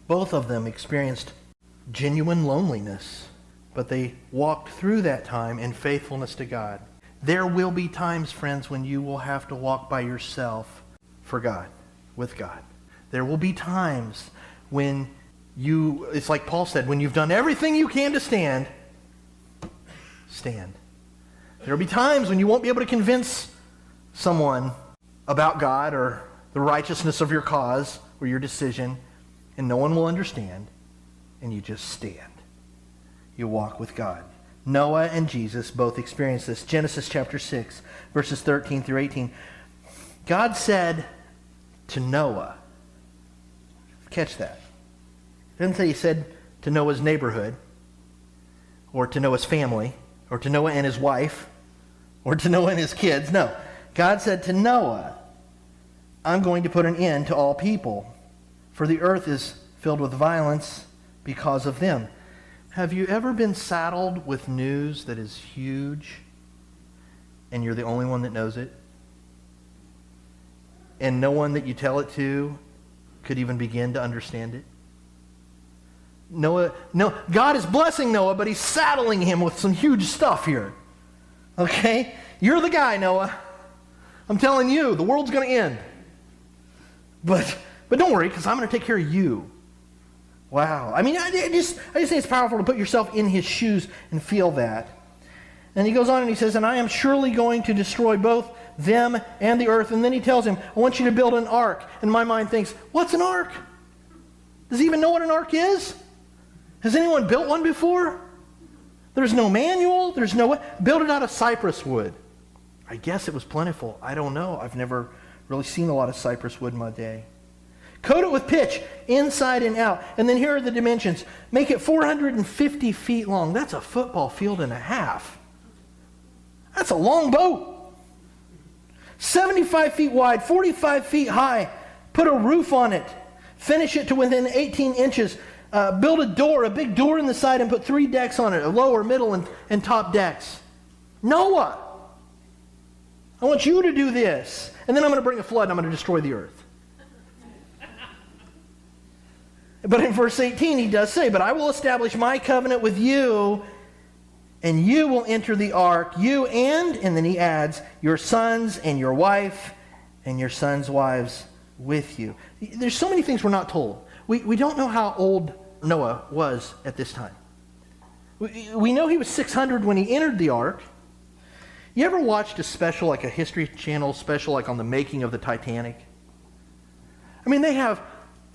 Both of them experienced genuine loneliness, but they walked through that time in faithfulness to God. There will be times, friends, when you will have to walk by yourself for God, with God. There will be times when it's like Paul said, when you've done everything you can to stand, stand. There will be times when you won't be able to convince someone about God or the righteousness of your cause or your decision, and no one will understand, and you just stand. You walk with God. Noah and Jesus both experienced this. Genesis chapter 6, verses 13 through 18. God said to Noah, catch that. It doesn't say he said to Noah's neighborhood, or to Noah's family, or to Noah and his wife, or to Noah and his kids. No. God said to Noah, I'm going to put an end to all people, for the earth is filled with violence because of them. Have you ever been saddled with news that is huge, and you're the only one that knows it? And no one that you tell it to could even begin to understand it? God is blessing Noah, but he's saddling him with some huge stuff here. Okay? You're the guy, Noah. I'm telling you, the world's going to end. But don't worry, because I'm going to take care of you. Wow. I mean, I just think it's powerful to put yourself in his shoes and feel that. And he goes on and he says, and I am surely going to destroy both them and the earth. And then he tells him, I want you to build an ark. And my mind thinks, what's an ark? Does he even know what an ark is? Has anyone built one before? There's no manual. There's no way. Build it out of cypress wood. I guess it was plentiful. I don't know. I've never really seen a lot of cypress wood in my day. Coat it with pitch, inside and out. And then here are the dimensions. Make it 450 feet long. That's a football field and a half. That's a long boat. 75 feet wide, 45 feet high. Put a roof on it. Finish it to within 18 inches. Build a door, a big door in the side, and put 3 decks on it, a lower, middle, and top decks. Noah, I want you to do this. And then I'm going to bring a flood and I'm going to destroy the earth. But in verse 18 he does say, but I will establish my covenant with you, and you will enter the ark, you and then he adds, your sons and your wife and your sons' wives with you. There's so many things we're not told. We don't know how old Noah was at this time. We know he was 600 when he entered the ark. You ever watched a special, like a History Channel special, like on the making of the Titanic? I mean, they have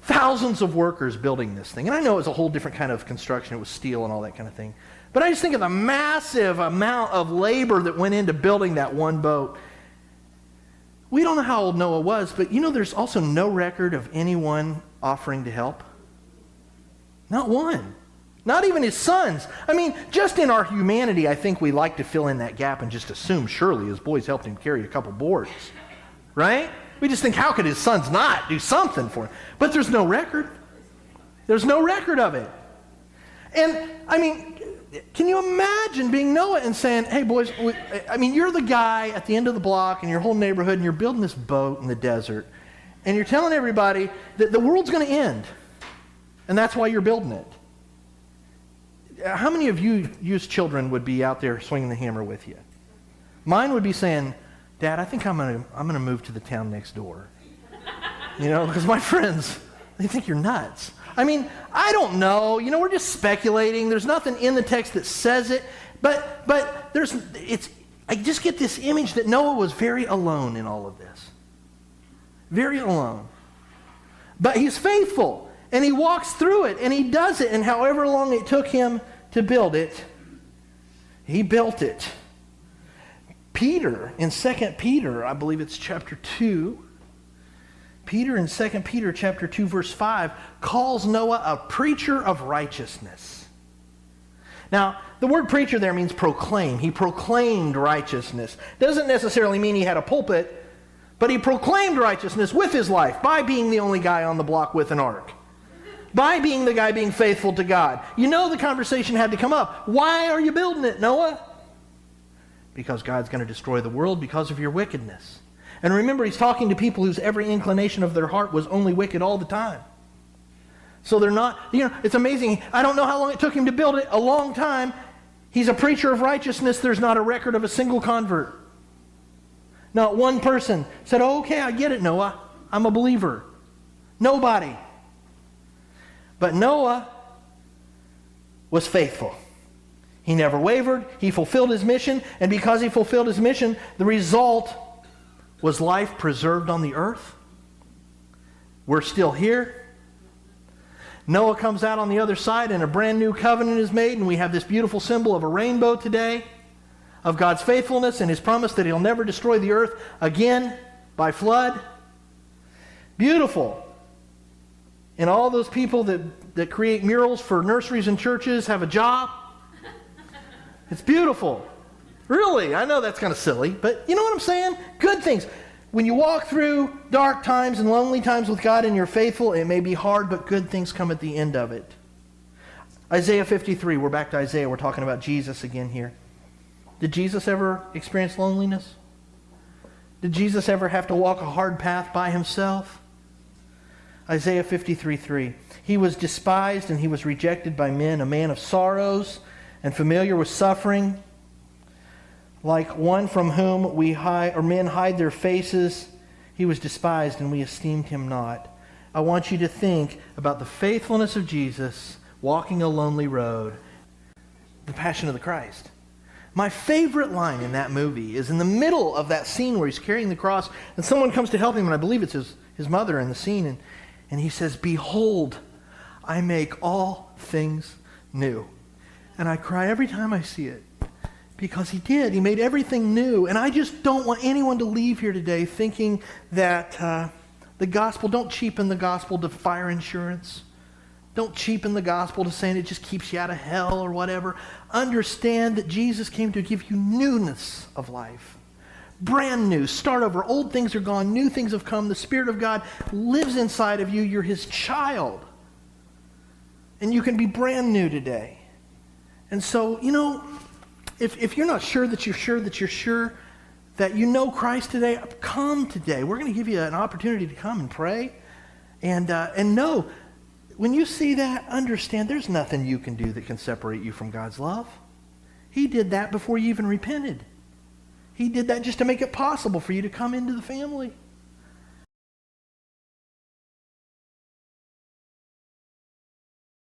thousands of workers building this thing. And I know it was a whole different kind of construction. It was steel and all that kind of thing. But I just think of the massive amount of labor that went into building that one boat. We don't know how old Noah was, but you know there's also no record of anyone offering to help. Not one. Not even his sons. I mean, just in our humanity, I think we like to fill in that gap and just assume surely his boys helped him carry a couple boards. Right? We just think, how could his sons not do something for him? But there's no record. There's no record of it. And, I mean, can you imagine being Noah and saying, hey, boys, you're the guy at the end of the block in your whole neighborhood, and you're building this boat in the desert, and you're telling everybody that the world's going to end, and that's why you're building it. How many of you's children would be out there swinging the hammer with you? Mine would be saying, Dad, I think I'm gonna move to the town next door. Because my friends, they think you're nuts. I mean, I don't know. We're just speculating. There's nothing in the text that says it. But I just get this image that Noah was very alone in all of this. Very alone. But he's faithful. And he walks through it. And he does it. And however long it took him to build it, he built it. Peter, in 2 Peter, I believe it's chapter 2, Peter in 2 Peter chapter 2, verse 5, calls Noah a preacher of righteousness. Now, the word preacher there means proclaim. He proclaimed righteousness. Doesn't necessarily mean he had a pulpit, but he proclaimed righteousness with his life by being the only guy on the block with an ark. By being the guy being faithful to God. The conversation had to come up. Why are you building it, Noah? Because God's going to destroy the world because of your wickedness. And remember, he's talking to people whose every inclination of their heart was only wicked all the time. So they're not, it's amazing. I don't know how long it took him to build it. A long time. He's a preacher of righteousness. There's not a record of a single convert. Not one person said, oh, okay, I get it, Noah. I'm a believer. Nobody. But Noah was faithful. He never wavered. He fulfilled his mission. And because he fulfilled his mission, the result was life preserved on the earth. We're still here. Noah comes out on the other side and a brand new covenant is made, and we have this beautiful symbol of a rainbow today of God's faithfulness and his promise that he'll never destroy the earth again by flood. Beautiful. And all those people that create murals for nurseries and churches have a job. It's beautiful. Really, I know that's kind of silly, but you know what I'm saying? Good things. When you walk through dark times and lonely times with God and you're faithful, it may be hard, but good things come at the end of it. Isaiah 53, we're back to Isaiah. We're talking about Jesus again here. Did Jesus ever experience loneliness? Did Jesus ever have to walk a hard path by himself? Isaiah 53:3. He was despised and he was rejected by men, a man of sorrows and familiar with suffering. Like one from whom men hide their faces, he was despised and we esteemed him not. I want you to think about the faithfulness of Jesus walking a lonely road, the Passion of the Christ. My favorite line in that movie is in the middle of that scene where he's carrying the cross and someone comes to help him, and I believe it's his mother in the scene, and he says, "Behold, I make all things new." And I cry every time I see it. Because he did. He made everything new. And I just don't want anyone to leave here today thinking that the gospel, don't cheapen the gospel to fire insurance. Don't cheapen the gospel to saying it just keeps you out of hell or whatever. Understand that Jesus came to give you newness of life. Brand new. Start over. Old things are gone. New things have come. The Spirit of God lives inside of you. You're his child. And you can be brand new today. And so, if you're not sure that you're sure that you know Christ today, come today. We're going to give you an opportunity to come and pray. And know, when you see that, understand there's nothing you can do that can separate you from God's love. He did that before you even repented. He did that just to make it possible for you to come into the family.